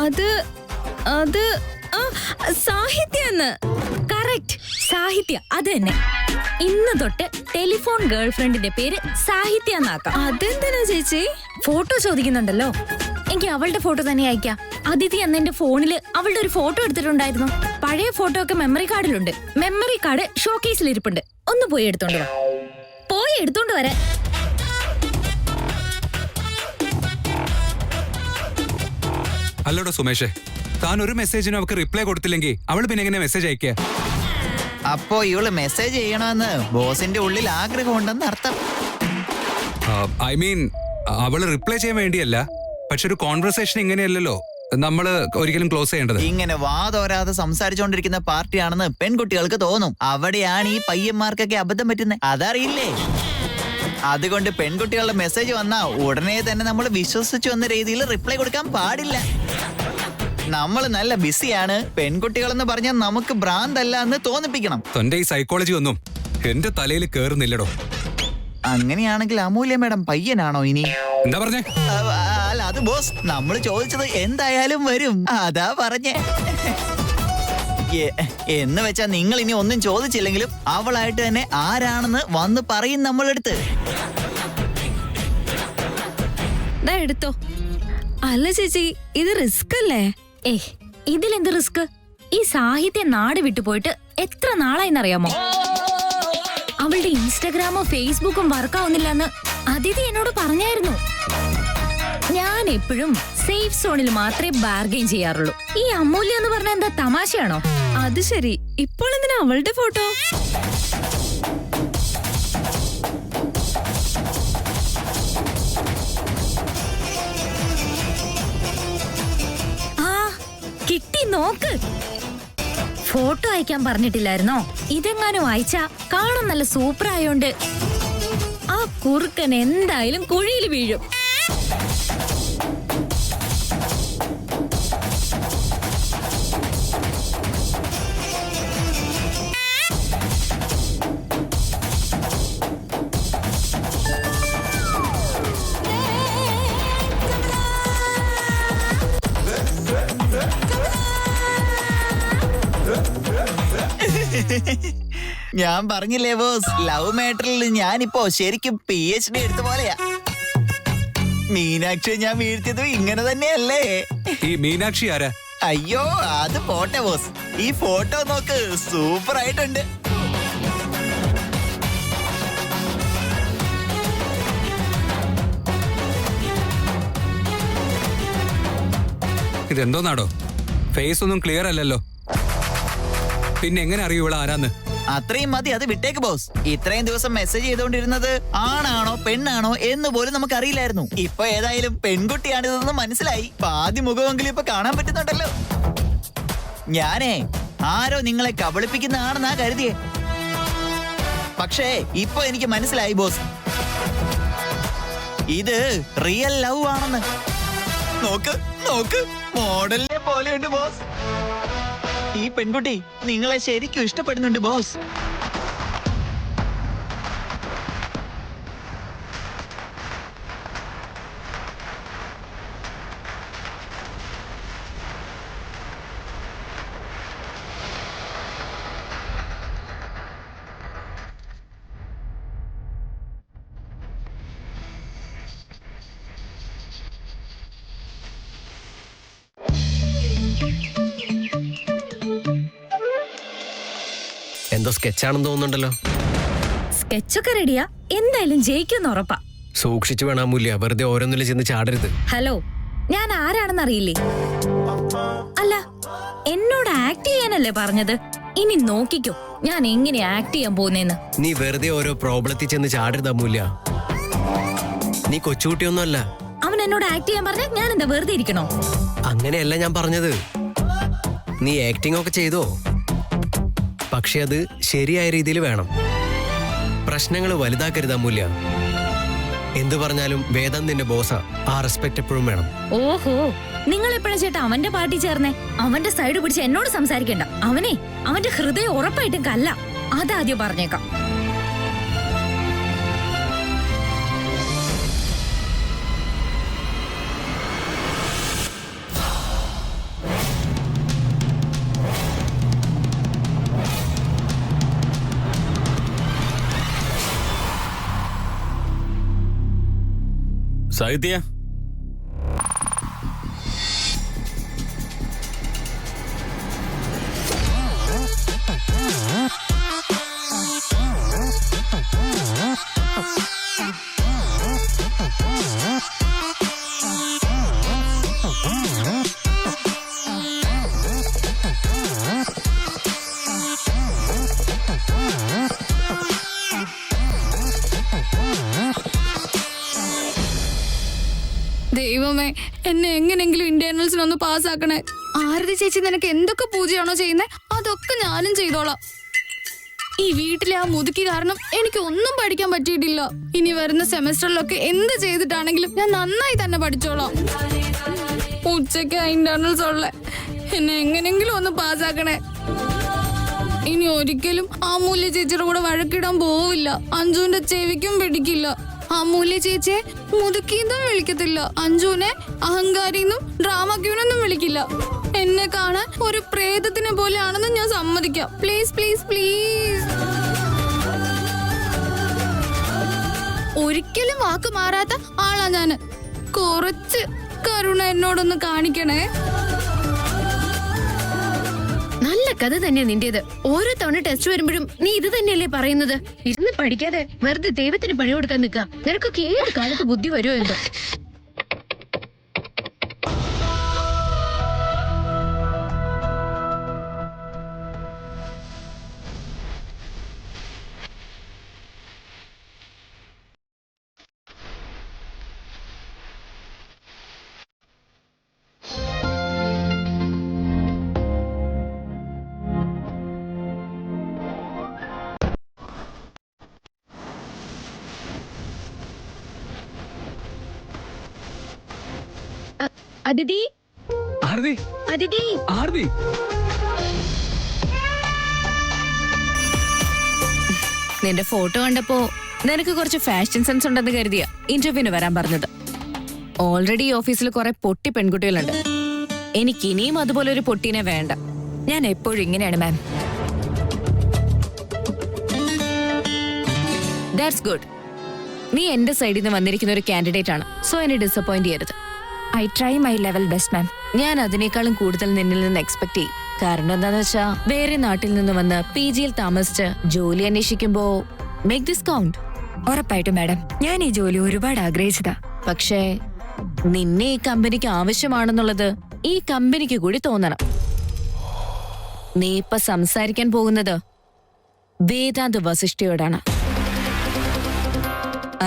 അത് അത് സാഹിത്യെന്ന്. കറക്റ്റ്, സാഹിത്യ. അത് തന്നെ. ഇന്ന് തൊട്ട് ടെലിഫോൺ ഗേൾഫ്രണ്ടിന്റെ പേര് സാഹിത്യ എന്നാക്കാം. അതെന്തിനാ ചേച്ചി? ഫോട്ടോ ചോദിക്കുന്നുണ്ടല്ലോ, എനിക്ക് അവളുടെ ഫോട്ടോ തന്നെ അയക്കാം. അതിഥി അന്ന് എന്റെ ഫോണില് അവളുടെ ഒരു ഫോട്ടോ എടുത്തിട്ടുണ്ടായിരുന്നു. പഴയ ഫോട്ടോ ഒക്കെ മെമ്മറി കാർഡിലുണ്ട്. മെമ്മറി കാർഡ് ഷോക്കേസിൽ ഇരിപ്പുണ്ട്. ഒന്ന് പോയി എടുത്തോണ്ട് വാ. പോയി എടുത്തോണ്ട് വരാൻ. അല്ലോടോ സുമേഷേ, താൻ ഒരു മെസ്സേജിനും അവർക്ക് റിപ്ലൈ കൊടുത്തില്ലെങ്കിൽ അവൾ പിന്നെ എങ്ങനെ മെസ്സേജ് അയക്കുക? അപ്പോ ഇവള് മെസ്സേജ് ചെയ്യണമെന്ന് ബോസിന്റെ ഉള്ളിൽ ആഗ്രഹമുണ്ടെന്ന് അർത്ഥം. ഐ മീൻ, അവള് റിപ്ലൈ ചെയ്യാൻ വേണ്ടിയല്ല, പക്ഷെ ഒരു കോൺവെർസേഷൻ ഇങ്ങനെയല്ലല്ലോ നമ്മള് ഒരിക്കലും ക്ലോസ് ചെയ്യേണ്ടത്. ഇങ്ങനെ വാതോരാതെ സംസാരിച്ചോണ്ടിരിക്കുന്ന പാർട്ടിയാണെന്ന് പെൺകുട്ടികൾക്ക് തോന്നും. അവിടെയാണ് ഈ പയ്യന്മാർക്കൊക്കെ അബദ്ധം പറ്റുന്നത്. അതറിയില്ലേ? അതുകൊണ്ട് പെൺകുട്ടികളുടെ മെസ്സേജ് വന്നാ ഉടനെ തന്നെ നമ്മൾ വിശ്വസിച്ചു എന്ന രീതിയിൽ റിപ്ലൈ കൊടുക്കാൻ പാടില്ല. നമ്മൾ നല്ല ബിസിയാണ്, പെൺകുട്ടികളെന്ന് പറഞ്ഞാൽ നമുക്ക് ഭ്രാന്തല്ല എന്ന് തോന്നിപ്പിക്കണം. തന്റെ ഈ സൈക്കോളജി ഒന്നും എന്റെ തലയിൽ കേറുന്നില്ലടോ. അങ്ങനെയാണെങ്കിൽ അമൂല്യ മേഡം പയ്യനാണോ ഇനി? എന്താ പറഞ്ഞേ? അല്ല, അത് ബോസ്, നമ്മൾ ചോദിച്ചത് എന്തായാലും വരും, അതാ പറഞ്ഞേ. എന്ന് വെച്ചാ നിങ്ങൾ ഇനി ഒന്നും ചോദിച്ചില്ലെങ്കിലും അവളായിട്ട് തന്നെ ആരാണെന്ന് വന്ന് പറയും നമ്മളെടുത്ത്. എടുത്തോ. അല്ല ചേച്ചി, ഇത് റിസ്ക് അല്ലേ? ഇതിലെന്ത് റിസ്ക്? ഈ സാഹിത്യ നാട് വിട്ടുപോയിട്ട് എത്ര നാളായിന്നറിയാമോ? അവളുടെ ഇൻസ്റ്റഗ്രാമോ ഫേസ്ബുക്കും വർക്കാവുന്നില്ലെന്ന് അതിഥി എന്നോട് പറഞ്ഞായിരുന്നു. ഞാൻ എപ്പോഴും സേഫ് സോണിൽ മാത്രമേ ബാർഗെയിൻ ചെയ്യാറുള്ളൂ. ഈ അമൂല്യ എന്ന് പറഞ്ഞ എന്താ തമാശയാണോ? അത് ശരി. ഇപ്പോൾ എന്തിനാ അവളുടെ ഫോട്ടോ? കിട്ടി, നോക്ക്. ഫോട്ടോ അയക്കാൻ പറഞ്ഞിട്ടില്ലായിരുന്നോ? ഇതെങ്ങാനും അയച്ചാ കാണാൻ നല്ല സൂപ്പർ ആയോണ്ട് ആ കുറുക്കൻ എന്തായാലും കുഴിയിൽ വീഴും. ഞാൻ പറഞ്ഞില്ലേ ബോസ്, ലവ് മാറ്ററിൽ ഞാനിപ്പോ ശരിക്കും PhD എടുത്ത പോലെയാ. മീനാക്ഷി ഞാൻ വീഴ്ത്തിയതും ഇങ്ങനെ തന്നെയല്ലേ? ഈ മീനാക്ഷി ആരാ? അയ്യോ, അത് പോട്ടെ ബോസ്, ഈ ഫോട്ടോ നോക്ക്, സൂപ്പർ ആയിട്ടുണ്ട്. ഇതെന്തോന്നാടോ? ഫേസ് ഒന്നും ക്ലിയർ അല്ലല്ലോ. പിന്നെ എങ്ങനെ അറിയൂ ഇവിടെ ആരാന്ന്? അത്രയും മതി, അത് വിട്ടേക്ക് ബോസ്. ഇത്രയും ദിവസം മെസ്സേജ് ചെയ്തുകൊണ്ടിരുന്നത് ആണാണോ പെണ്ണാണോ എന്ന് പോലും നമുക്ക് അറിയില്ലായിരുന്നു. ഇപ്പൊ ഏതായാലും പെൺകുട്ടിയാണിതെന്ന് മനസ്സിലായി. പാതി മുഖമെങ്കിലും ഇപ്പൊ കാണാൻ പറ്റുന്നുണ്ടല്ലോ. ഞാനേ ആരോ നിങ്ങളെ കബളിപ്പിക്കുന്നതാണെന്നാ കരുതിയേ. പക്ഷേ ഇപ്പൊ എനിക്ക് മനസ്സിലായി ബോസ്, ഇത് റിയൽ ലവ് ആണെന്ന്. നോക്ക് നോക്ക്, മോഡലിനെ പോലെയുണ്ട് ബോസ്. ഈ പെൺകുട്ടി നിങ്ങളെ ശരിക്കും ഇഷ്ടപ്പെടുന്നുണ്ട് ബോസ്. എന്തോ സ്കെച്ചാണെന്ന് തോന്നുന്നുണ്ടല്ലോ. സ്കെച്ചൊക്കെ റെഡിയാ, എന്തായാലും ജയിക്കുമെന്ന് ഉറപ്പാ. സൂക്ഷിച്ചു വേണം അമൂല്യ, വെറുതെ ഓരോന്നിലും ചെന്ന് ചാടരുത്. ഹലോ, ഞാൻ ആരാണെന്ന് അറിയില്ലേ? അല്ല, എന്നോട് ആക്ട് ചെയ്യാനല്ലേ പറഞ്ഞത്? ഇനി നോക്കിക്കോ ഞാൻ എങ്ങനെ ആക്ട് ചെയ്യാൻ പോകുന്നേന്ന്. നീ വെറുതെ ഓരോ പ്രോബ്ലത്തിൽ ചെന്ന് ചാടരുത് അമൂല്യ. നീ കൊച്ചുകുട്ടിയൊന്നും അല്ല. അവൻ എന്നോട് ആക്ട് ചെയ്യാൻ പറഞ്ഞാൽ ഞാൻ എന്താ വെറുതെ ഇരിക്കണോ? അങ്ങനെയല്ല ഞാൻ പറഞ്ഞത്. നീ ആക്ടിംഗ് ഒക്കെ ചെയ്തോ, പക്ഷെ അത് ശരിയായ രീതിയിൽ വേണം. പ്രശ്നങ്ങൾ വലുതാക്കരുത് അമൂല്യ. എന്തു പറഞ്ഞാലും വേദം നിന്റെ ബോസാ, ആ റെസ്പെക്ട് എപ്പോഴും വേണം. ഓഹോ, നിങ്ങൾ എപ്പോഴാ ചേട്ടാ അവന്റെ പാർട്ടി ചേർന്നേ? അവന്റെ സൈഡ് പിടിച്ച് എന്നോട് സംസാരിക്കണ്ട. അവന്റെ ഹൃദയം ഉറപ്പായിട്ടും കല്ല, അതാദ്യം പറഞ്ഞേക്കാം. സാഹിത്യ ദൈവമേ, എന്നെ എങ്ങനെങ്കിലും ഇന്റേണൽസിനൊന്ന് പാസ്സാക്കണേ. ആരതി ചേച്ചി നിനക്ക് എന്തൊക്കെ പൂജയാണോ ചെയ്യുന്നത് അതൊക്കെ ഞാനും ചെയ്തോളാം. ഈ വീട്ടിലെ ആ മുതുക്കി കാരണം എനിക്ക് ഒന്നും പഠിക്കാൻ പറ്റിയിട്ടില്ല. ഇനി വരുന്ന സെമസ്റ്ററിലൊക്കെ എന്ത് ചെയ്തിട്ടാണെങ്കിലും ഞാൻ നന്നായി തന്നെ പഠിച്ചോളാം. ഉച്ചയ്ക്ക് ഇന്റേണൽസ് ഉള്ള എന്നെ എങ്ങനെങ്കിലും ഒന്ന് പാസ്സാക്കണേ. ഇനി ഒരിക്കലും ആ മൂല്യ ചേച്ചിയുടെ കൂടെ വഴക്കിടാൻ പോവില്ല. അഞ്ജുവിന്റെ ചെവിക്കും പിടിക്കില്ല. ആ മൂല്യ ചേച്ചിയെ മുതുക്കിന്നും വിളിക്കത്തില്ല. അഞ്ജുവിനെ അഹങ്കാരിന്നും ഡ്രാമ ക്യൂനൊന്നും വിളിക്കില്ല. എന്നെ കാണാൻ ഒരു പ്രേതത്തിനെ പോലെയാണെന്ന് ഞാൻ സമ്മതിക്കാം. Please please please. ഒരിക്കലും വാക്ക് മാറാത്ത ആളാ ഞാന്. കുറച്ച് കരുണ എന്നോടൊന്ന് കാണിക്കണേ. നല്ല കഥ തന്നെയാ നിന്റേത്. ഓരോ തവണ ടെസ്റ്റ് വരുമ്പോഴും നീ ഇത് തന്നെയല്ലേ പറയുന്നത്? ഇരുന്ന് പഠിക്കാതെ വെറുതെ ദൈവത്തിന് പണി കൊടുക്കാൻ നിൽക്കാം. നിനക്കൊക്കെ ഏത് കാലത്ത് ബുദ്ധി വരുമോ എന്തോ. അതിഥി, ആരതി അതിഥി. ആരതി നിന്റെ ഫോട്ടോ കണ്ടപ്പോ നിനക്ക് കുറച്ച് ഫാഷൻ സെൻസ് ഉണ്ടെന്ന് കരുതിയ ഇന്റർവ്യൂവിന് വരാൻ പറഞ്ഞത്. ഓൾറെഡി ഓഫീസിൽ കുറെ പൊട്ടി പെൺകുട്ടികളുണ്ട്. എനിക്ക് ഇനിയും അതുപോലെ ഒരു പൊട്ടീനെ വേണ്ട. ഞാൻ എപ്പോഴും ഇങ്ങനെയാണ് മാം. That's good. നീ എന്റെ സൈഡിൽ നിന്ന് വന്നിരിക്കുന്ന ഒരു കാൻഡിഡേറ്റ് ആണ്. സോ എന്നെ ഡിസപ്പോയിന്റ് ചെയ്യരുത്. I try my level best ma'am. ഞാൻ അതിനേക്കാളും കൂടുതൽ നിന്നിൽ നിന്ന് എക്സ്പെക്ട് ചെയ്യും. കാരണം എന്താന്ന് വെച്ചാ വേറെ നാട്ടിൽ നിന്ന് വന്ന് PG-യിൽ താമസിച്ച് ജോലി അന്വേഷിക്കുമ്പോ മേക്ക് ദിസ് കൗണ്ട്. ഉറപ്പായിട്ടും മാഡം, ഞാൻ ഈ ജോലി ഒരുപാട് ആഗ്രഹിച്ചതാ. പക്ഷേ നിന്നെ ഈ കമ്പനിക്ക് ആവശ്യമാണെന്നുള്ളത് ഈ കമ്പനിക്ക് കൂടി തോന്നണം. നീ ഇപ്പൊ സംസാരിക്കാൻ പോകുന്നത് വേദാന്ത് വസിഷ്ഠയോടാണ്.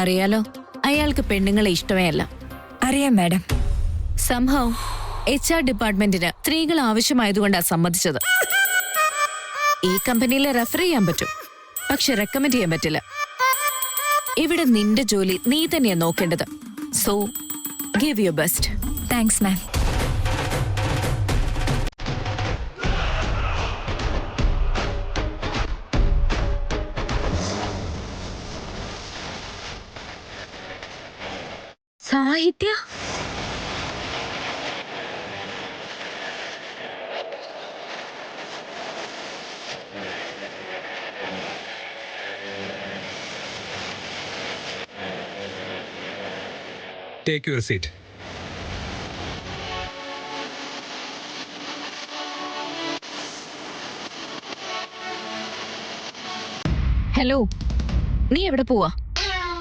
അറിയാലോ, അയാൾക്ക് പെണ്ണുങ്ങളെ ഇഷ്ടമേ അല്ല. അറിയാം മാഡം. സംഭവ HR ഡിപ്പാർട്ട്മെന്റിന് സ്ത്രീകൾ ആവശ്യമായതുകൊണ്ടാണ് സമ്മതിച്ചത്. ഈ കമ്പനിയിൽ റെഫർ ചെയ്യാൻ പറ്റും, പക്ഷെ റെക്കമെൻഡ് ചെയ്യാൻ പറ്റില്ല. ഇവിടെ നിന്റെ ജോലി നീ തന്നെയാ നോക്കേണ്ടത്. So give your best. Thanks ma'am. സാഹിത്യ, ടേക്ക് യുവർ സീറ്റ്. ഹലോ, നീ എവിടെ പോവാ?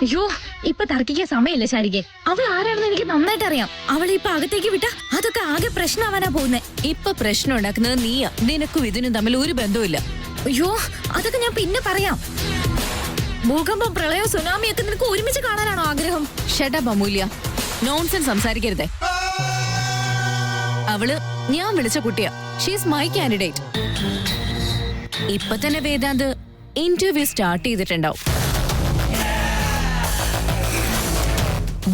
അയ്യോ, ഇപ്പൊ തർക്കിക്കാൻ സമയമില്ല ശാരികെ. അവൾ ആരാണെന്ന് എനിക്ക് നന്നായിട്ട് അറിയാം. അവളെ ഇപ്പൊ അകത്തേക്ക് വിട്ടാ അതൊക്കെ ആകെ പ്രശ്നമാവാനാ പോകുന്നേ. ഇപ്പൊ പ്രശ്നം ഉണ്ടാക്കുന്നത് നീയാ. നിനക്കും ഇതിനും തമ്മിൽ ഒരു ബന്ധവുമില്ല. അയ്യോ, അതൊക്കെ ഞാൻ പിന്നെ പറയാം. ഭൂകമ്പം, പ്രളയം, സുനാമിയൊക്കെ നിനക്ക് ഒരുമിച്ച് കാണാനാണോ ആഗ്രഹം? ഷട്ട് അമൂല്യ, നോൺസെൻസ് സംസാരിക്കരുതേ. അവള് ഞാൻ വിളിച്ച കുട്ടിയാ. She's my candidate. ഇപ്പൊ തന്നെ വേദാന്ത് ഇന്റർവ്യൂ സ്റ്റാർട്ട് ചെയ്തിട്ടുണ്ടാവും.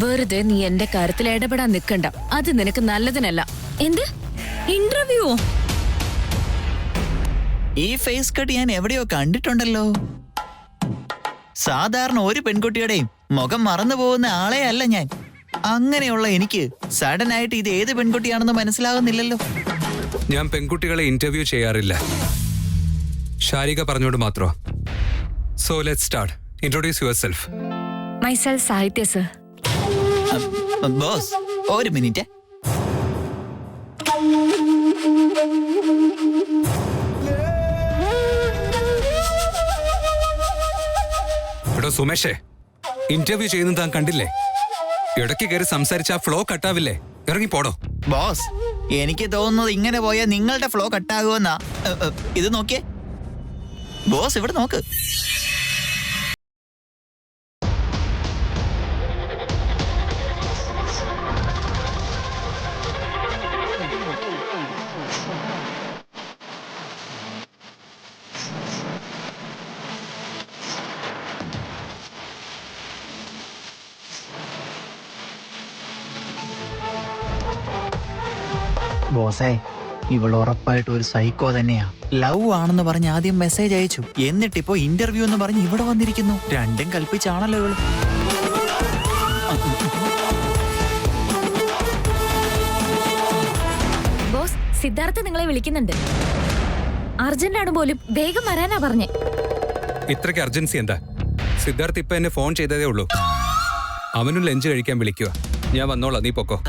വെറുതെ നീ എന്റെ കാര്യത്തിൽ ഇടപെടാൻ നിൽക്കണ്ട. അത് നിനക്ക് നല്ലതിനല്ല. എന്ത് ഇന്റർവ്യൂവോ? ഈ ഫേസ് കട്ട് ഞാൻ എവിടെയോ കണ്ടിട്ടുണ്ടല്ലോ. സാധാരണ ഒരു പെൺകുട്ടിയുടെയും മുഖം മറന്നു പോകുന്ന ആളെ അല്ല ഞാൻ. അങ്ങനെയുള്ള എനിക്ക് സഡൻ ആയിട്ട് ഇത് ഏത് പെൺകുട്ടിയാണെന്ന് മനസ്സിലാകുന്നില്ലല്ലോ. ഞാൻ പെൺകുട്ടികളെ ഇന്റർവ്യൂ ചെയ്യാറില്ല. ശാരിക പറഞ്ഞോട് മാത്രോ. So let's start. Introduce yourself. Myself Sahitya sir. Boss ഒരു മിനിറ്റ്. എടോ സുമേഷേ, ഇന്റർവ്യൂ ചെയ്യുന്നത് താൻ കണ്ടില്ലേ? ഇടയ്ക്ക് കയറി സംസാരിച്ച ആ ഫ്ലോ കട്ടാവില്ലേ? ഇറങ്ങി പോടോ. ബോസ് എനിക്ക് തോന്നുന്നത് ഇങ്ങനെ പോയാൽ നിങ്ങളുടെ ഫ്ലോ കട്ടാകുമെന്നാ. ഇത് നോക്കിയേ ബോസ്, ഇവിടെ നോക്ക്. ബോസേ, ഇവൾ ഉറപ്പായിട്ട് ഒരു സൈക്കോ തന്നെയാ. ലവ് ആണെന്ന് പറഞ്ഞ് ആദ്യം മെസ്സേജ് അയച്ചു, എന്നിട്ടിപ്പോ ഇന്റർവ്യൂ എന്ന് പറഞ്ഞ് ഇവിടെ വന്നിരിക്കുന്നു. രണ്ടും കൽപ്പിച്ചാണല്ലോ ഇവള്. ബോസ്, സിദ്ധാർത്ഥ നിങ്ങളെ വിളിക്കുന്നുണ്ട്. അർജന്റാണ് പോലും, വേഗം വരാനാ പറഞ്ഞേ. ഇത്രയ്ക്ക് അർജൻസി എന്താ? സിദ്ധാർത്ഥ് ഇപ്പൊ എന്നെ ഫോൺ ചെയ്തതേ ഉള്ളൂ. അവനും ലഞ്ച് കഴിക്കാൻ വിളിക്കുക. ഞാൻ വന്നോളാം, നീ പൊക്കോ.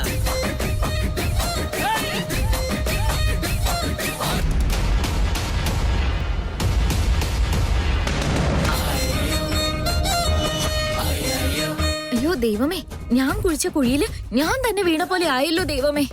അയ്യോ ദൈവമേ, ഞാൻ കുഴിച്ച കുഴിയില് ഞാൻ തന്നെ വീണ പോലെ ആയല്ലോ ദൈവമേ.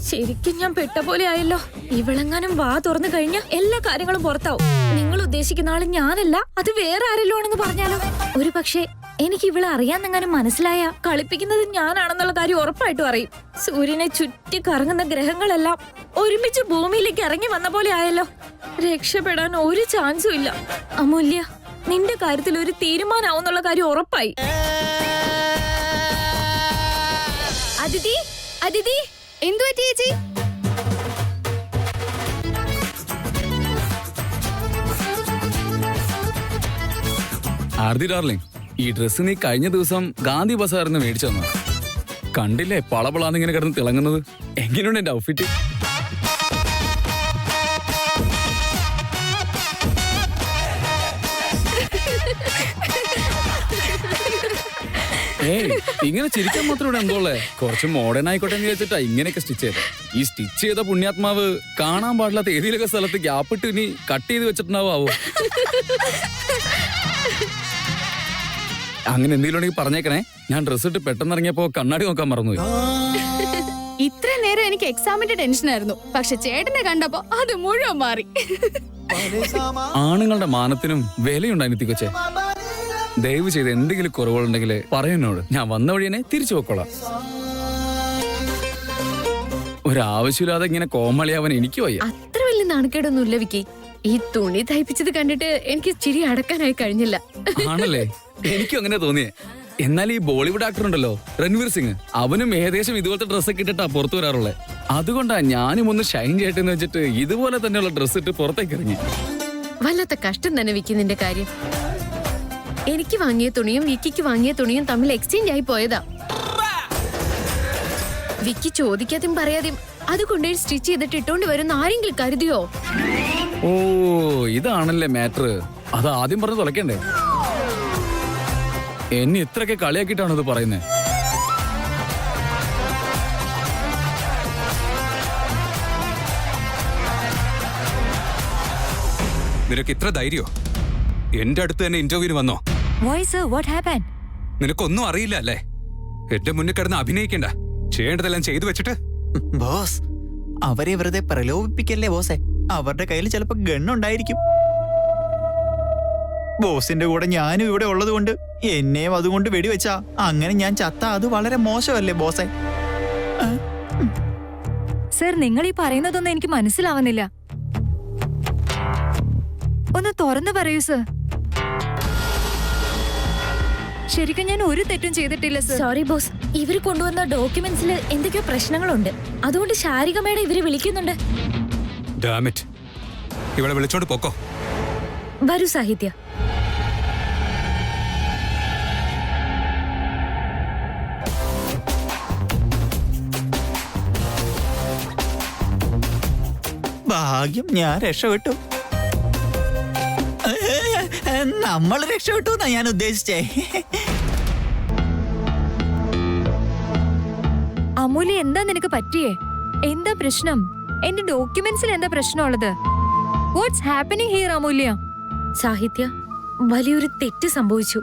ശരിക്കും ഞാൻ പെട്ട പോലെ ആയല്ലോ. ഇവളെങ്ങാനും വാ തുറന്നു കഴിഞ്ഞാൽ എല്ലാ കാര്യങ്ങളും പുറത്താവും. നിങ്ങൾ ഉദ്ദേശിക്കുന്ന ആള് ഞാനല്ല, അത് വേറെ ആരെല്ലോ ആണെന്ന് പറഞ്ഞാലോ? ഒരു പക്ഷേ എനിക്ക് ഇവളെ അറിയാന്നെങ്ങാനും മനസ്സിലായ കളിപ്പിക്കുന്നത് ഞാനാണെന്നുള്ള കാര്യം ഉറപ്പായിട്ടും അറിയും. സൂര്യനെ ചുറ്റി കറങ്ങുന്ന ഗ്രഹങ്ങളെല്ലാം ഒരുമിച്ച് ഭൂമിയിലേക്ക് ഇറങ്ങി വന്ന പോലെ ആയല്ലോ. രക്ഷപ്പെടാൻ ഒരു ചാൻസും ഇല്ല. അമൂല്യ, നിന്റെ കാര്യത്തിൽ ഒരു തീരുമാനാവുന്നുള്ള കാര്യം ഉറപ്പായി. അതിഥി, അതിഥി, എന്തു പറ്റി ചേച്ചി? ആർതി ഡാർലിംഗ്, ഈ ഡ്രസ്സ് നീ കഴിഞ്ഞ ദിവസം ഗാന്ധി ബസാറിന്ന് മേടിച്ചു തന്നു. കണ്ടില്ലേ പളപളാന്നിങ്ങനെ കിടന്ന് തിളങ്ങുന്നത്? എങ്ങനെയുണ്ട് എന്റെ ഔട്ട്ഫിറ്റ്? ഏയ്, ഇങ്ങനെ ചിരിക്കാൻ മാത്രം ഇവിടെ എന്തോളേ? കുറച്ച് മോഡേൺ ആയിക്കോട്ടെ എന്ന് വിചാരിച്ചിട്ടാ ഇങ്ങനെയൊക്കെ സ്റ്റിച്ച് ചെയ്തത്. ഈ സ്റ്റിച്ച് ചെയ്ത പുണ്യാത്മാവ് കാണാൻ പാടില്ലാത്ത ഏതെങ്കിലുമൊക്കെ സ്ഥലത്ത് ഗ്യാപ്പിട്ട് ഇനി കട്ട് ചെയ്ത് വെച്ചിട്ടുണ്ടാവോ? അങ്ങനെ എന്തെങ്കിലും ഉണ്ടെങ്കിൽ പറഞ്ഞേക്കണേ. ഞാൻ ഡ്രസ് ഇട്ട് പെട്ടെന്ന് ഇറങ്ങിയപ്പോ കണ്ണാടി നോക്കാൻ മറന്നുപോയി. ഇത്ര നേരം എനിക്ക് എക്സാമിന്റെ ടെൻഷനായിരുന്നു, പക്ഷെ ചേട്ടനെ കണ്ടപ്പോ അത് മുഴുവൻ മാറി. ആണുങ്ങളുടെ മാനത്തിനും വിലയുണ്ടായി കൊച്ചേ. ദയവ് ചെയ്ത് എന്തെങ്കിലും കുറവുകളുണ്ടെങ്കിൽ പറയുന്നോട്, ഞാൻ വന്ന വഴി തന്നെ തിരിച്ചു വെക്കോളാം. ഒരാവശ്യമില്ലാതെ ഇങ്ങനെ കോമളിയാവാൻ എനിക്ക് വയ്യ. അത്ര വലിയ നാണക്കേടൊന്നുമില്ല വിക്കി. ഈ തുണി തയ്പ്പിച്ചത് കണ്ടിട്ട് എനിക്ക് ചിരി അടക്കാനായി കഴിഞ്ഞില്ല. ആണല്ലേ? എനിക്കും അങ്ങനെ തോന്നിയേ. എന്നാൽ ഈ ബോളിവുഡ് ആക്ടർ ഉണ്ടല്ലോ രൺവീർ സിംഗ്, അവനും ഏകദേശം ഇതുപോലത്തെ ഡ്രസ്സൊക്കെ ഇട്ടിട്ടാ പുറത്തു വരാറുള്ളത്. അതുകൊണ്ടാ ഞാനും ഒന്ന് ഷൈൻ ചെയ്യട്ടെന്ന് വെച്ചിട്ട് ഇതുപോലെ തന്നെയുള്ള ഡ്രസ്സ് ഇട്ട് പുറത്തേക്ക് ഇറങ്ങി. വല്ലാത്ത കഷ്ടം തന്നെ വിക്കി നിന്റെ കാര്യം. എനിക്ക് വാങ്ങിയ തുണിയും വിക്കിക്ക് വാങ്ങിയ തുണിയും തമ്മിൽ എക്സ്ചേഞ്ച് ആയി പോയതാ. വിക്കി ചോദിക്കാതെയും പറയാതെയും അത് കൊണ്ടുപോയി സ്റ്റിച്ച് ചെയ്തിട്ട് ഇട്ടോണ്ട് വരുന്ന ആരെങ്കിലും കരുതിയോ? ഓ, ഇതാണല്ലേ മാറ്റർ. അത് ആദ്യം പറഞ്ഞ് തുളയ്ക്കണ്ടേ? എന്നെ ഇത്രയൊക്കെ കളിയാക്കിയിട്ടാണ് ഇത് പറയുന്നത്. നിനക്ക് ഇത്ര ധൈര്യോ? എന്റെ അടുത്ത് തന്നെ ഇന്റർവ്യൂവിന് വന്നോ? നിനക്കൊന്നും അറിയില്ല അല്ലേ? എന്റെ മുന്നിൽ കിടന്ന് അഭിനയിക്കണ്ട. ചെയ്യേണ്ടതെല്ലാം ചെയ്തു വെച്ചിട്ട്. ബോസ്, അവരെ വെറുതെ പ്രലോഭിപ്പിക്കല്ലേ ബോസേ. അവരുടെ കയ്യിൽ ചിലപ്പോ ഗണ്ണുണ്ടായിരിക്കും. ബോസിന്റെ കൂടെ ഞാനും ഇവിടെ ഉള്ളത് കൊണ്ട് എന്നെയും അതുകൊണ്ട് വെടിവെച്ചാ അങ്ങനെ ഞാൻ ചത്ത അത് വളരെ മോശമല്ലേ ബോസേ? സർ, നിങ്ങൾ ഈ പറയുന്നതൊന്നും എനിക്ക് മനസ്സിലാവുന്നില്ല. ഒന്ന് തുറന്നു പറയൂ സർ. ശരിക്കും ഞാൻ ഒരു തെറ്റും ചെയ്തിട്ടില്ല സർ. സോറി ബോസ്, ഇവര് കൊണ്ടുവന്ന ഡോക്യുമെന്റ്സിൽ എന്തൊക്കെയോ പ്രശ്നങ്ങളുണ്ട്. അതുകൊണ്ട് ശാരികമേടെ ഇവര് വിളിക്കുന്നുണ്ട്. Damn it. ഇവളെ വിളിച്ചോണ്ട് പോക്കോ. വരൂ സാഹിത്യ. ഭാഗ്യം, ഞാൻ രക്ഷപ്പെട്ടു. നമ്മൾ രക്ഷപ്പെട്ടു എന്നാ ഞാൻ ഉദ്ദേശിച്ചേ. അമൂല്യ എന്താ നിനക്ക് പറ്റിയേ? എന്താ പ്രശ്നം? എന്റെ ഡോക്യുമെന്റ്സിൽ എന്താ പ്രശ്നമുള്ളത്? വാട്ട്സ് ഹാപ്പനിങ് ഹിയർ അമൂല്യ? സാഹിത്യ, വലിയൊരു തെറ്റ് സംഭവിച്ചു.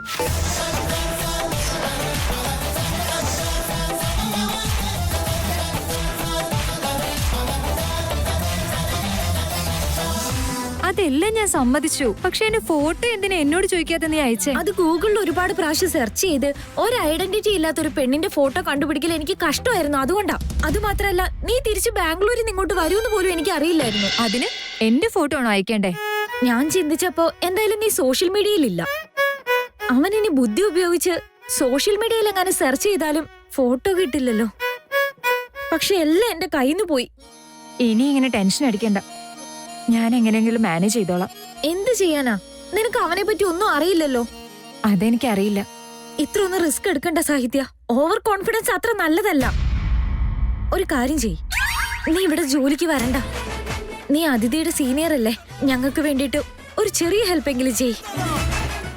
അതെല്ലാം ഞാൻ സമ്മതിച്ചു. പക്ഷെ എന്റെ ഫോട്ടോ എന്തിനാ എന്നോട് ചോദിക്കാതെ നീ അയച്ചേ? അത് ഗൂഗിളിൽ ഒരുപാട് പ്രാവശ്യം സെർച്ച് ചെയ്ത് ഒരു ഐഡന്റിറ്റി ഇല്ലാത്ത ഒരു പെണ്ണിന്റെ ഫോട്ടോ കണ്ടുപിടിക്കൽ എനിക്ക് കഷ്ടമായിരുന്നു. അതുകൊണ്ടാ. അത് മാത്രല്ല, നീ തിരിച്ച് ബാംഗ്ലൂരിൽ നിന്ന് ഇങ്ങോട്ട് വരുമെന്ന് പോലും എനിക്ക് അറിയില്ലായിരുന്നു. അതിന് എന്റെ ഫോട്ടോ ആണോ അയക്കേണ്ടേ? ഞാൻ ചിന്തിച്ചപ്പോ എന്തായാലും നീ സോഷ്യൽ മീഡിയയിലില്ല. അവൻ ഇനി ബുദ്ധി ഉപയോഗിച്ച് സോഷ്യൽ മീഡിയയിൽ എങ്ങനെ സെർച്ച് ചെയ്താലും ഫോട്ടോ കിട്ടില്ലല്ലോ. പക്ഷെ എല്ലാം എന്റെ കയ്യിൽ നിന്ന് പോയി. ഇനി ഇങ്ങനെ ടെൻഷൻ അടിക്കണ്ട, ഞാൻ എങ്ങനെയെങ്കിലും മാനേജ് ചെയ്തോളാം. എന്ത് ചെയ്യാനാ? നിനക്ക് അവനെ പറ്റി ഒന്നും അറിയില്ലല്ലോ. അതെനിക്കറിയില്ല. ഇത്ര ഒന്നും റിസ്ക് എടുക്കണ്ട സാഹിത്യ. ഓവർ കോൺഫിഡൻസ് അത്ര നല്ലതല്ല. ഒരു കാര്യം ചെയ്, നീ ഇവിടെ ജോലിക്ക് വരണ്ട. നീ അതിഥിയുടെ സീനിയർ അല്ലേ? ഞങ്ങൾക്ക് വേണ്ടിയിട്ട് ഒരു ചെറിയ ഹെൽപ്പെങ്കിലും ചെയ്.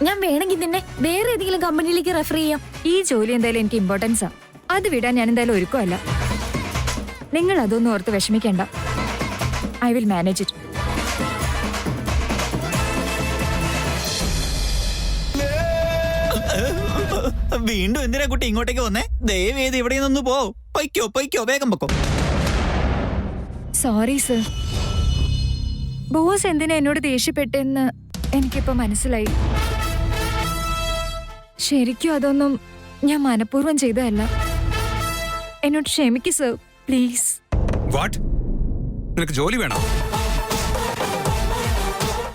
ഞാൻ വേണമെങ്കിൽ നിന്നെ വേറെ ഏതെങ്കിലും കമ്പനിയിലേക്ക് റെഫർ ചെയ്യാം. ഈ ജോലി എന്തായാലും എനിക്ക് ഇമ്പോർട്ടൻസാ. അത് വിടാൻ ഞാൻ എന്തായാലും ഒരുക്കമല്ല. നിങ്ങൾ അതൊന്നും ഓർത്ത് വിഷമിക്കണ്ട. I will manage it. വീണ്ടും എന്തിനാ കുട്ടി ഇങ്ങോട്ടേക്ക് വന്നേ? ദയവേത് ഇവിടെ നിന്ന് പോ. പൊയ്ക്കോ പൊയ്ക്കോ, വേഗം പൊക്കോ. Sorry sir. ബോസ് എന്തിനാ എന്നോട് ദേഷ്യപ്പെട്ടെന്ന് എനിക്കിപ്പോ മനസ്സിലായി. ശരിക്കും അതൊന്നും ഞാൻ മനഃപൂർവ്വം ചെയ്തതല്ല. എന്നോട് ക്ഷമിക്കൂ സർ, പ്ലീസ്. വാട്ട്? നിനക്ക് ജോലി വേണോ?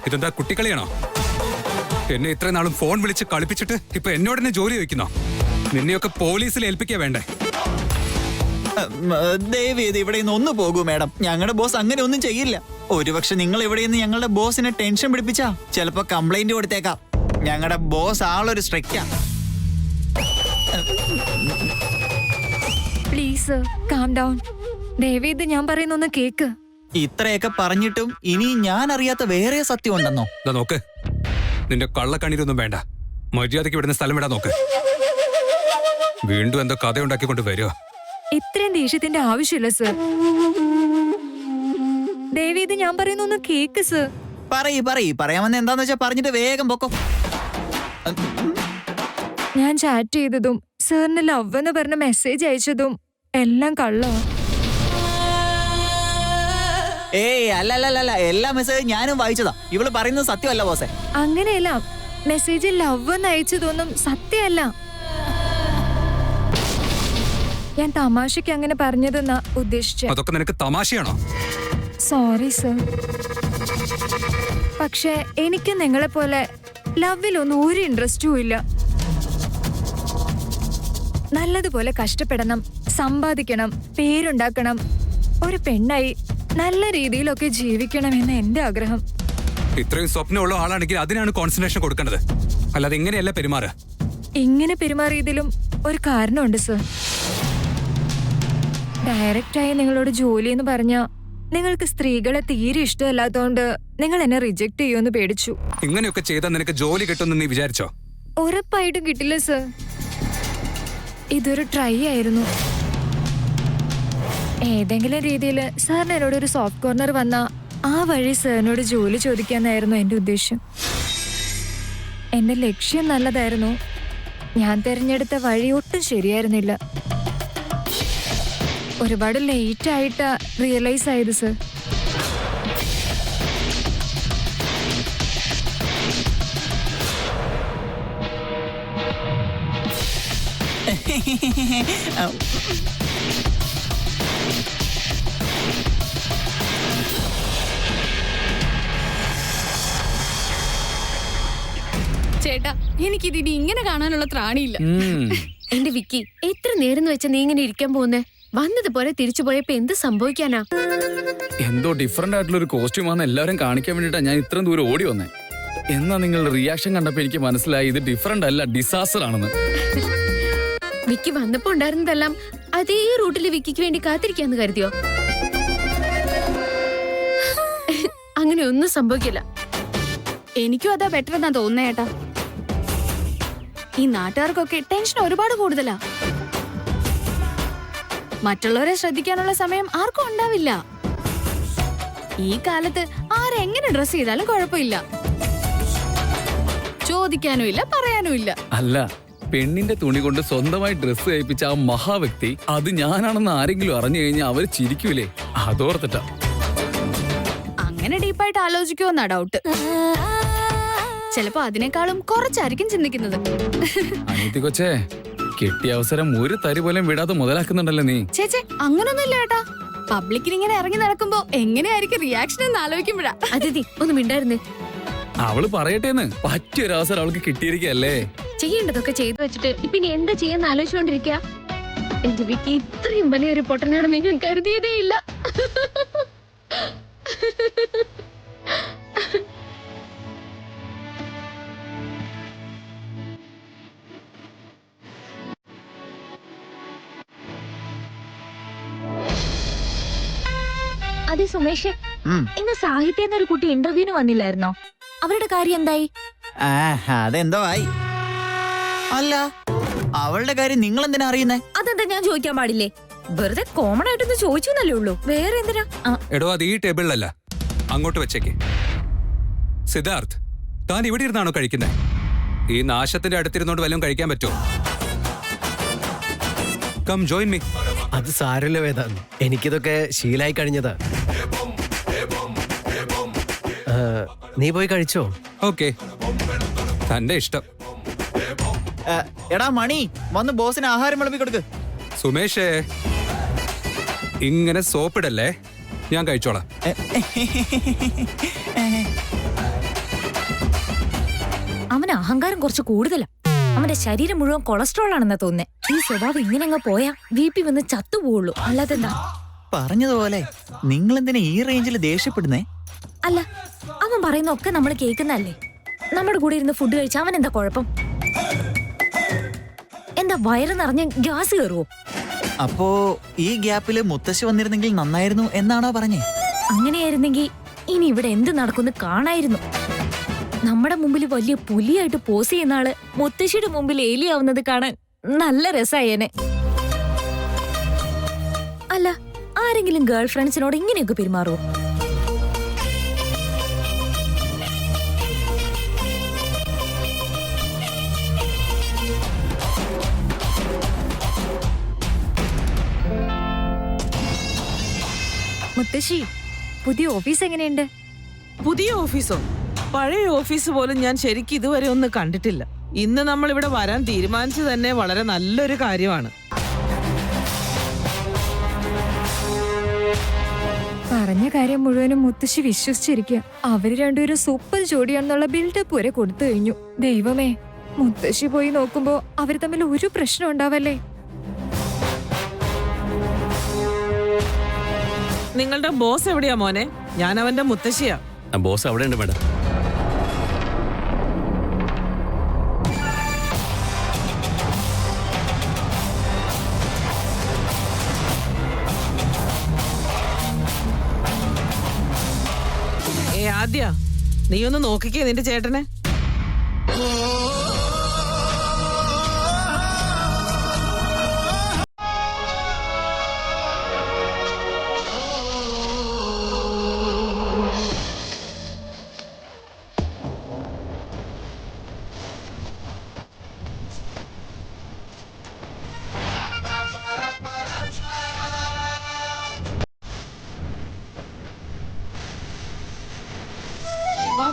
ഇതെന്താ കുട്ടിക്കളിയാണോ? എന്നെ ഇത്രയും നാളും ഫോൺ വിളിച്ച് കളിപ്പിച്ചിട്ട് ഇപ്പൊ എന്നോട് തന്നെ ജോലി ചോദിക്കുന്നോ? നിന്നെയൊക്കെ പോലീസിൽ ഏൽപ്പിക്കാ വേണ്ടേ? ദയവേത് ഇവിടെ നിന്ന് ഒന്ന് പോകൂ മാഡം. ഞങ്ങളുടെ ബോസ് അങ്ങനെ ഒന്നും ചെയ്യില്ല. ഒരുപക്ഷെ നിങ്ങൾ ഇവിടെ നിന്ന് ഞങ്ങളുടെ ബോസിനെ ടെൻഷൻ പിടിപ്പിച്ചാ ചിലപ്പോ കംപ്ലൈന്റ് കൊടുത്തേക്കാം. ഞങ്ങളുടെ ബോസ് ആളൊരു സ്ട്രിക്റ്റാ. Please calm down. ദയവേത് ഞാൻ പറയുന്നൊന്ന് കേക്ക്. ഇത്രയൊക്കെ പറഞ്ഞിട്ടും ഇനി ഞാൻ അറിയാത്ത വേറെ സത്യം ഉണ്ടെന്നോ? നോക്ക്, നിന്റെ കള്ളക്കണ്ണീരൊന്നും വേണ്ട. മര്യാദയ്ക്ക് വിടുന്ന സ്ഥലം വിടാൻ നോക്ക്. വീണ്ടും എന്തോ കഥയുണ്ടാക്കിക്കൊണ്ട് വരുമോ? ഇത്രയും ദേഷ്യത്തിന്റെ ആവശ്യമില്ല സർ. ദയവേത് ഞാൻ പറയുന്നൊന്ന് കേക്ക് സർ. പറയാമെന്ന് എന്താന്ന് വെച്ചാ പറഞ്ഞിട്ട് വേഗം പൊക്കോ. ഞാൻ ചാറ്റ് ചെയ്തതും സാറിന് ലവ് എന്ന് പറഞ്ഞ മെസ്സേജ് അയച്ചതും എല്ലാം കള്ളോ? ഏയ് അല്ല, എല്ലാ മെസ്സേജും ഞാനും വായിച്ചതാ. ഇവള് പറയുന്നത് സത്യമല്ല ബോസേ. അങ്ങനെയല്ല, മെസ്സേജിൽ ലവ് എന്ന് അയച്ചതൊന്നും സത്യമല്ല. ഞാൻ തമാശക്ക് അങ്ങനെ പറഞ്ഞതെന്നാ ഉദ്ദേശിച്ചത്. അതൊക്കെ നിനക്ക് തമാശയാണോ? Sorry sir. പക്ഷെ എനിക്ക് നിങ്ങളെ പോലെ ലവിലൊന്നും ഒരു ഇൻട്രസ്റ്റും ഇല്ല. നല്ലതുപോലെ കഷ്ടപ്പെടണം, സമ്പാദിക്കണം, പേരുണ്ടാക്കണം, ഒരു പെണ്ണായി നല്ല രീതിയിലൊക്കെ ജീവിക്കണമെന്ന് എന്റെ ആഗ്രഹം. ഇത്രയും സ്വപ്നമുള്ള ആളാണെങ്കിൽ അതിനാണ് കോൺസെൻട്രേഷൻ കൊടുക്കേണ്ടത്, അല്ലാതെ ഇങ്ങനെയല്ല പെരുമാറുക. ഇങ്ങനെ പെരുമാറിയതിലും ഒരു കാരണമുണ്ട് സർ. ഡയറക്റ്റായി നിങ്ങളോട് ജോലി എന്ന് പറഞ്ഞ നിങ്ങൾക്ക് സ്ത്രീകളെ തീരെ ഇഷ്ടമല്ലാത്തതുകൊണ്ട് നിങ്ങൾ എന്നെ റിജക്ട് ചെയ്യുമെന്ന് പേടിച്ചു. ഇങ്ങനെയൊക്കെ ചെയ്താൽ നിനക്ക് ജോലി കിട്ടുമെന്ന് നീ വിചാരിച്ചോ? ഉറപ്പായിട്ടും കിട്ടില്ല സർ. ഇതൊരു ട്രൈ ആയിരുന്നു. ഏതെങ്കിലും രീതിയിൽ സാറിന് എന്നോട് ഒരു സോഫ്റ്റ് കോർണർ വന്ന ആ വഴി സാറിനോട് ജോലി ചോദിക്കാന്നായിരുന്നു എന്റെ ഉദ്ദേശം. എന്റെ ലക്ഷ്യം നല്ലതായിരുന്നു. ഞാൻ തിരഞ്ഞെടുത്ത വഴി ഒട്ടും ശരിയായിരുന്നില്ല. ഒരുപാട് ലേറ്റ് ആയിട്ടാ റിയലൈസ് ആയത് സർ. ചേട്ടാ, എനിക്കിതിനി ഇങ്ങനെ കാണാനുള്ള ത്രാണിയില്ല. എന്റെ വിക്കി, എത്ര നേരം വെച്ച നീ ഇങ്ങനെ ഇരിക്കാൻ പോകുന്നേ? വന്നതുപോലെ തിരിച്ചു പോയപ്പോ എന്ത് സംഭവിക്കാനാ? എന്തോ ഡിഫറെന്റ് ആയിട്ടുള്ള ഒരു കോസ്റ്റ്യൂം ആണെന്ന് എല്ലാവരും കാണിക്കാൻ വേണ്ടിട്ടാ ഞാൻ ഇത്രയും ദൂരം ഓടി വന്നേ. എന്നാ നിങ്ങളുടെ റിയാക്ഷൻ കണ്ടപ്പോ എനിക്ക് മനസ്സിലായി ഇത് ഡിഫറെന്റ് അല്ല, ഡിസാസ്റ്റർ ആണെന്ന്. വിക്കി വന്നപ്പോ ഉണ്ടായിരുന്നതെല്ലാം അതേ റൂട്ടില് വിക്കിക്ക് വേണ്ടി കാത്തിരിക്കാന്ന് കരുതിയോ? അങ്ങനെ ഒന്നും സംഭവിക്കില്ല. എനിക്കും അതാ ബെറ്റർ എന്നാ തോന്നുന്നേ ചേട്ടാ. ഈ നാട്ടുകാർക്കൊക്കെ ടെൻഷൻ ഒരുപാട് കൂടുതലാ. മറ്റുള്ളവരെ ശ്രദ്ധിക്കാനുള്ള സമയം ആർക്കും ഉണ്ടാവില്ല. ഈ കാലത്ത് ആരെങ്ങനെ ഡ്രസ് ചെയ്താലും കുഴപ്പമില്ല. ചോദിക്കാനും ഇല്ല, പറയാനും ഇല്ല. അല്ല, പെണ്ണിന്റെ തുണി കൊണ്ട് സ്വന്തമായി ഡ്രസ്സ് കഴിപ്പിച്ച ആ മഹാവ്യക്തി അത് ഞാനാണെന്ന് ആരെങ്കിലും അറിഞ്ഞു കഴിഞ്ഞാൽ അവര് ചിരിക്കൂലേ? അതോർത്തിട്ടാ. അങ്ങനെ ഡീപ്പായിട്ട് ആലോചിക്കുമെന്നാ ഡൗട്ട്. ചിലപ്പോ അതിനേക്കാളും കുറച്ചായിരിക്കും ചിന്തിക്കുന്നത്. അനിയത്തി കൊച്ചേ, കിട്ടിയ അവസരം ഒരു തരി പോലും വിടാതെ മുതലാക്കുന്നുണ്ടല്ലോ നീ. ചേച്ചേ, അങ്ങനൊന്നുമില്ല ഏട്ടാ. പബ്ലിക്കിൽ ഇങ്ങനെ ഇറങ്ങി നടക്കുമ്പോ എങ്ങനെയായിരിക്കും റിയാക്ഷൻ എന്ന് ആലോചിക്കുമ്പോഴാ. അതിഥി ഒന്ന് മിണ്ടായിരുന്നേ. അവള് പറയട്ടേന്ന്, പറ്റിയൊരവസരം അവൾക്ക് കിട്ടിയിരിക്കല്ലേ. ചെയ്യേണ്ടതൊക്കെ ചെയ്തു വെച്ചിട്ട് ഇപ്പൊ ഇനി എന്താ ചെയ്യാന്ന് ആലോചിച്ചോണ്ടിരിക്കുക. എന്റെ വിക്കി ഇത്രയും വലിയൊരു പൊട്ടനാണെന്ന് ഞാൻ കരുതിയതേ ഇല്ല. അതെ സുമേഷ്, ഇന്ന് സാഹിത്യ എന്നൊരു കുട്ടി ഇന്റർവ്യൂവിന് വന്നില്ലായിരുന്നോ? അവരുടെ കാര്യം എന്തായി? അതെന്തോ ആയി. അല്ല, അവളുടെ കാര്യം നിങ്ങൾ എന്തിനാ അറിയുന്നേ? അതെന്താ ഞാൻ ചോദിക്കാൻ പാടില്ലേ? വെറുതെ കോമൺ ആയിട്ടൊന്ന് ചോദിച്ചു എന്നല്ലേ ഉള്ളൂ, വേറെ എന്തിനാ? എടോ, അത് ഈ ടേബിളിലല്ല, അങ്ങോട്ട് വെച്ചേക്ക്. സിദ്ധാർത്ഥ്, താൻ ഇവിടെ ഇരുന്നാണോ കഴിക്കുന്നത്? ഈ നാശത്തിന്റെ അടുത്തിരുന്നോണ്ട് വല്ലതും കഴിക്കാൻ പറ്റുമോ? Come join me. അത് സാരമില്ല വേദാന്ത്, എനിക്കിതൊക്കെ ശീലായി കഴിഞ്ഞതാ. നീ പോയി കഴിച്ചോ? ഓക്കെ, തന്റെ ഇഷ്ടം. എടാ മണി, വന്ന് ബോസിന് ആഹാരം വിളമ്പി കൊടുക്ക്. സുമേഷേ, ഇങ്ങനെ സോപ്പിടല്ലേ, ഞാൻ കഴിച്ചോളാം. അവന് അഹങ്കാരം കുറച്ച് കൂടുതലാ. അവന്റെ ശരീരം മുഴുവൻ കൊളസ്ട്രോൾ ആണെന്നാ തോന്നുന്നേ. ഈ സ്വഭാവം ഇങ്ങനെ അങ്ങ് പോയാ BP വന്ന് ചത്തുപോവുള്ളൂ, അല്ലാതെന്താ? പറഞ്ഞതുപോലെ നിങ്ങൾ എന്തിനാ ഈ റേഞ്ചിൽ ദേഷ്യപ്പെടുന്നേ? അല്ല, അവൻ പറയുന്ന ഒക്കെ നമ്മൾ കേൾക്കുന്നല്ലേ. നമ്മുടെ കൂടെ ഇരുന്ന് ഫുഡ് കഴിച്ചാൽ അവൻ എന്താ കുഴപ്പം? എന്താ വയറ് നിറഞ്ഞ് ഗ്യാസ് കയറുവോ? അപ്പോ ഈ ഗ്യാപ്പില് മുത്തശ്ശി വന്നിരുന്നെങ്കിൽ നന്നായിരുന്നു എന്നാണോ പറഞ്ഞേ? അങ്ങനെയായിരുന്നെങ്കിൽ ഇനി ഇവിടെ എന്ത് നടക്കുന്നു കാണായിരുന്നു. നമ്മുടെ മുമ്പിൽ വലിയ പുലിയായിട്ട് പോസ് ചെയ്യുന്ന ആള് മുത്തശ്ശിയുടെ മുമ്പിൽ ഏലിയാവുന്നത് കാണാൻ നല്ല രസായേനെ. അല്ല, ആരെങ്കിലും ഗേൾ ഫ്രണ്ട്സിനോട് ഇങ്ങനെയൊക്കെ പെരുമാറുമോ? മുത്തശ്ശി, പുതിയ ഓഫീസ് എങ്ങനെയുണ്ട്? പുതിയ ഓഫീസോ? പഴയ ഓഫീസ് പോലും ഞാൻ ശരിക്കും ഇതുവരെ ഒന്നും കണ്ടിട്ടില്ല. ഇന്ന് നമ്മൾ ഇവിടെ വരാൻ തീരുമാനിച്ചു തന്നെ വളരെ നല്ലൊരു കാര്യമാണ്. പറഞ്ഞ കാര്യം മുഴുവനും മുത്തശ്ശി വിശ്വസിച്ചിരിക്കുക. അവര് രണ്ടുപേരും സൂപ്പർ ജോഡിയാണെന്നുള്ള ബിൽഡപ്പ് വരെ കൊടുത്തു കഴിഞ്ഞു. ദൈവമേ, മുത്തശ്ശി പോയി നോക്കുമ്പോ അവര് തമ്മിൽ ഒരു പ്രശ്നം ഉണ്ടാവല്ലേ? നിങ്ങളുടെ ബോസ് എവിടെയാ മോനെ? ഞാൻ അവന്റെ മുത്തശ്ശിയാ. ബോസ് അവിടെ ഉണ്ട് മേഡം. ആദ്യ, നീ ഒന്ന് നോക്കിക്കേ നിന്റെ ചേട്ടനെ.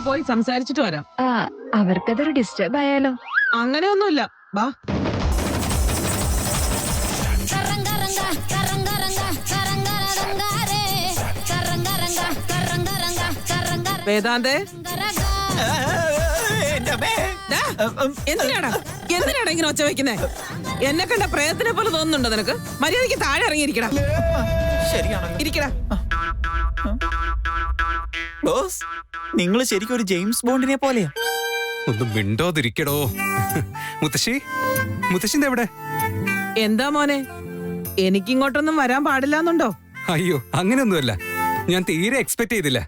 പോയി സംസാരിച്ചിട്ട് വരാം. അവർക്കതൊരു ഡിസ്റ്റർബ് ആയാലോ? അങ്ങനെയൊന്നുമില്ല, ബാ. വേദാന്തേ, എന്തിനാടാ ഇങ്ങനെ ഒച്ച വെക്കുന്നേ? എന്നെ കണ്ട പ്രയത്നെ പോലെ തോന്നുന്നുണ്ടോ നിനക്ക്? മര്യാദയ്ക്ക് താഴെ ഇറങ്ങിയിരിക്കടാ. ശരിയാണോ? ഇരിക്കടാ. ബോസ്, നിങ്ങൾ ശരിക്കും ഒരു ജെയിംസ് ബോണ്ടിനെ പോലെയാ. ഒന്ന് മിണ്ടോതിരിക്കടോ. മുത്തശ്ശി, മുത്തശ്ശിന്റെ എവിടെ? എന്താ മോനെ, എനിക്കിങ്ങോട്ടൊന്നും വരാൻ പാടില്ലാന്നുണ്ടോ? അയ്യോ, അങ്ങനെയൊന്നുമല്ല. ഞാൻ തീരെ എക്സ്പെക്ട് ചെയ്തില്ല.